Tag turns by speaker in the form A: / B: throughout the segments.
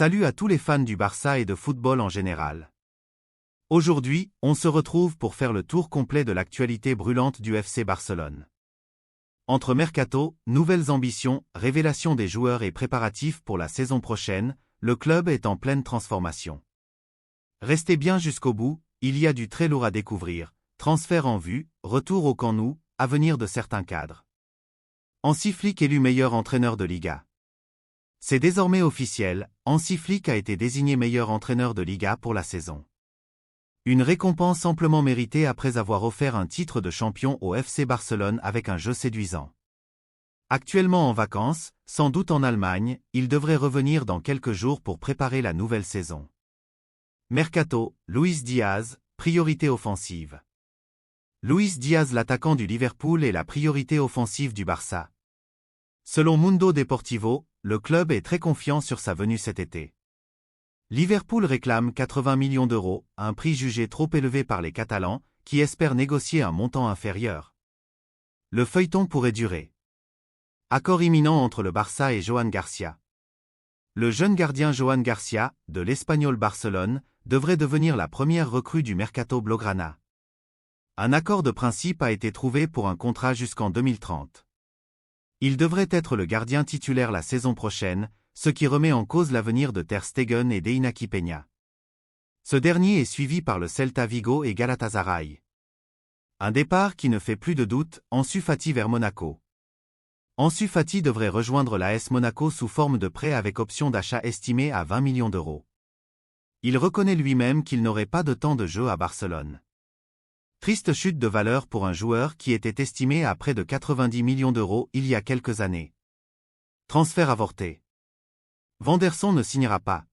A: Salut à tous les fans du Barça et de football en général. Aujourd'hui, on se retrouve pour faire le tour complet de l'actualité brûlante du FC Barcelone. Entre mercato, nouvelles ambitions, révélations des joueurs et préparatifs pour la saison prochaine, le club est en pleine transformation. Restez bien jusqu'au bout, il y a du très lourd à découvrir, transfert en vue, retour au Camp Nou, avenir de certains cadres. Hansi Flick élu meilleur entraîneur de Liga. C'est désormais officiel, Hansi Flick a été désigné meilleur entraîneur de Liga pour la saison. Une récompense amplement méritée après avoir offert un titre de champion au FC Barcelone avec un jeu séduisant. Actuellement en vacances, sans doute en Allemagne, il devrait revenir dans quelques jours pour préparer la nouvelle saison. Mercato, Luis Diaz, priorité offensive. Luis Diaz, l'attaquant du Liverpool, est la priorité offensive du Barça. Selon Mundo Deportivo, le club est très confiant sur sa venue cet été. Liverpool réclame 80 millions d'euros, un prix jugé trop élevé par les Catalans, qui espèrent négocier un montant inférieur. Le feuilleton pourrait durer. Accord imminent entre le Barça et Joan Garcia. Le jeune gardien Joan Garcia, de l'Espagnol Barcelone, devrait devenir la première recrue du mercato blaugrana. Un accord de principe a été trouvé pour un contrat jusqu'en 2030. Il devrait être le gardien titulaire la saison prochaine, ce qui remet en cause l'avenir de Ter Stegen et d'Iñaki Peña. Ce dernier est suivi par le Celta Vigo et Galatasaray. Un départ qui ne fait plus de doute, Ansu Fati vers Monaco. Ansu Fati devrait rejoindre l'AS Monaco sous forme de prêt avec option d'achat estimée à 20 millions d'euros. Il reconnaît lui-même qu'il n'aurait pas de temps de jeu à Barcelone. Triste chute de valeur pour un joueur qui était estimé à près de 90 millions d'euros il y a quelques années. Transfert avorté. Vanderson ne signera pas.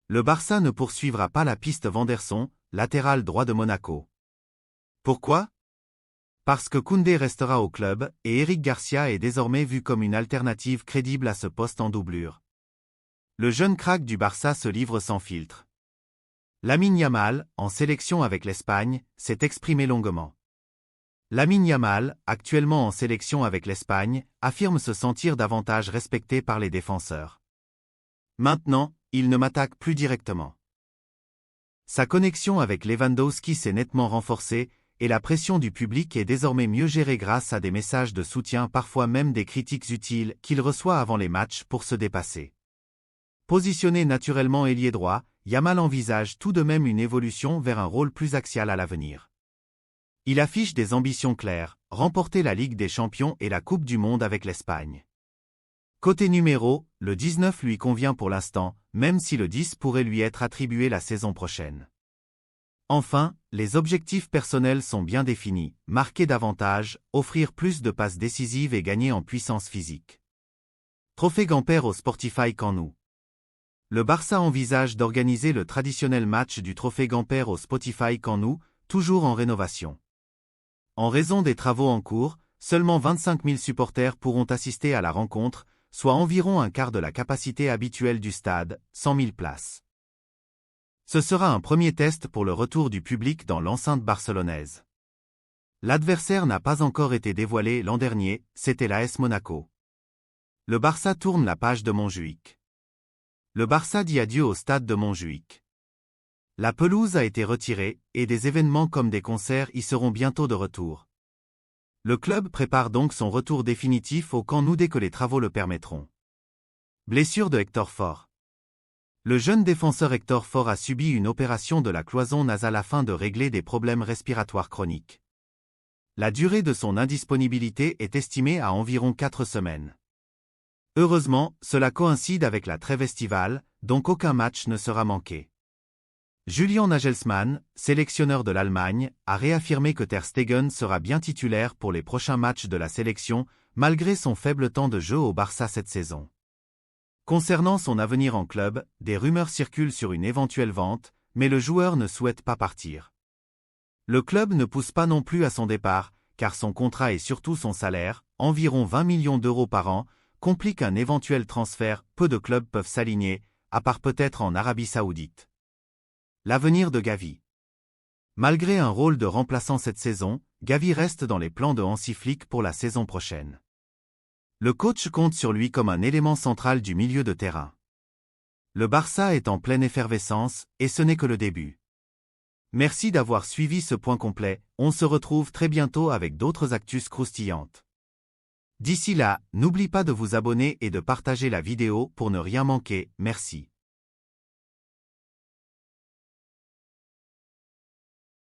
A: Le Barça ne poursuivra pas la piste Vanderson, latéral droit de Monaco. Pourquoi ? Parce que Koundé restera au club et Eric Garcia est désormais vu comme une alternative crédible à ce poste en doublure. Le jeune crack du Barça se livre sans filtre. Lamine Yamal, en sélection avec l'Espagne, s'est exprimé longuement. Lamine Yamal, actuellement en sélection avec l'Espagne, affirme se sentir davantage respecté par les défenseurs. Maintenant, il ne m'attaque plus directement. Sa connexion avec Lewandowski s'est nettement renforcée, et la pression du public est désormais mieux gérée grâce à des messages de soutien, parfois même des critiques utiles, qu'il reçoit avant les matchs pour se dépasser. Positionné naturellement ailier droit, Yamal envisage tout de même une évolution vers un rôle plus axial à l'avenir. Il affiche des ambitions claires, remporter la Ligue des Champions et la Coupe du Monde avec l'Espagne. Côté numéro, le 19 lui convient pour l'instant, même si le 10 pourrait lui être attribué la saison prochaine. Enfin, les objectifs personnels sont bien définis, marquer davantage, offrir plus de passes décisives et gagner en puissance physique. Trophée Gamper au Spotify Camp Nou. Le Barça envisage d'organiser le traditionnel match du Trophée Gamper au Spotify Camp Nou, toujours en rénovation. En raison des travaux en cours, seulement 25 000 supporters pourront assister à la rencontre, soit environ un quart de la capacité habituelle du stade, 100 000 places. Ce sera un premier test pour le retour du public dans l'enceinte barcelonaise. L'adversaire n'a pas encore été dévoilé l'an dernier, c'était l'AS Monaco. Le Barça tourne la page de Montjuïc. Le Barça dit adieu au stade de Montjuïc. La pelouse a été retirée, et des événements comme des concerts y seront bientôt de retour. Le club prépare donc son retour définitif au Camp Nou dès que les travaux le permettront. Blessure de Hector Ford. Le jeune défenseur Hector Ford a subi une opération de la cloison nasale afin de régler des problèmes respiratoires chroniques. La durée de son indisponibilité est estimée à environ 4 semaines. Heureusement, cela coïncide avec la trêve estivale, donc aucun match ne sera manqué. Julian Nagelsmann, sélectionneur de l'Allemagne, a réaffirmé que Ter Stegen sera bien titulaire pour les prochains matchs de la sélection, malgré son faible temps de jeu au Barça cette saison. Concernant son avenir en club, des rumeurs circulent sur une éventuelle vente, mais le joueur ne souhaite pas partir. Le club ne pousse pas non plus à son départ, car son contrat et surtout son salaire, environ 20 millions d'euros par an, complique un éventuel transfert. Peu de clubs peuvent s'aligner, à part peut-être en Arabie Saoudite. L'avenir de Gavi. Malgré un rôle de remplaçant cette saison, Gavi reste dans les plans de Hansi Flick pour la saison prochaine. Le coach compte sur lui comme un élément central du milieu de terrain. Le Barça est en pleine effervescence, et ce n'est que le début. Merci d'avoir suivi ce point complet, on se retrouve très bientôt avec d'autres actus croustillantes. D'ici là, n'oublie pas de vous abonner et de partager la vidéo pour ne rien manquer, merci.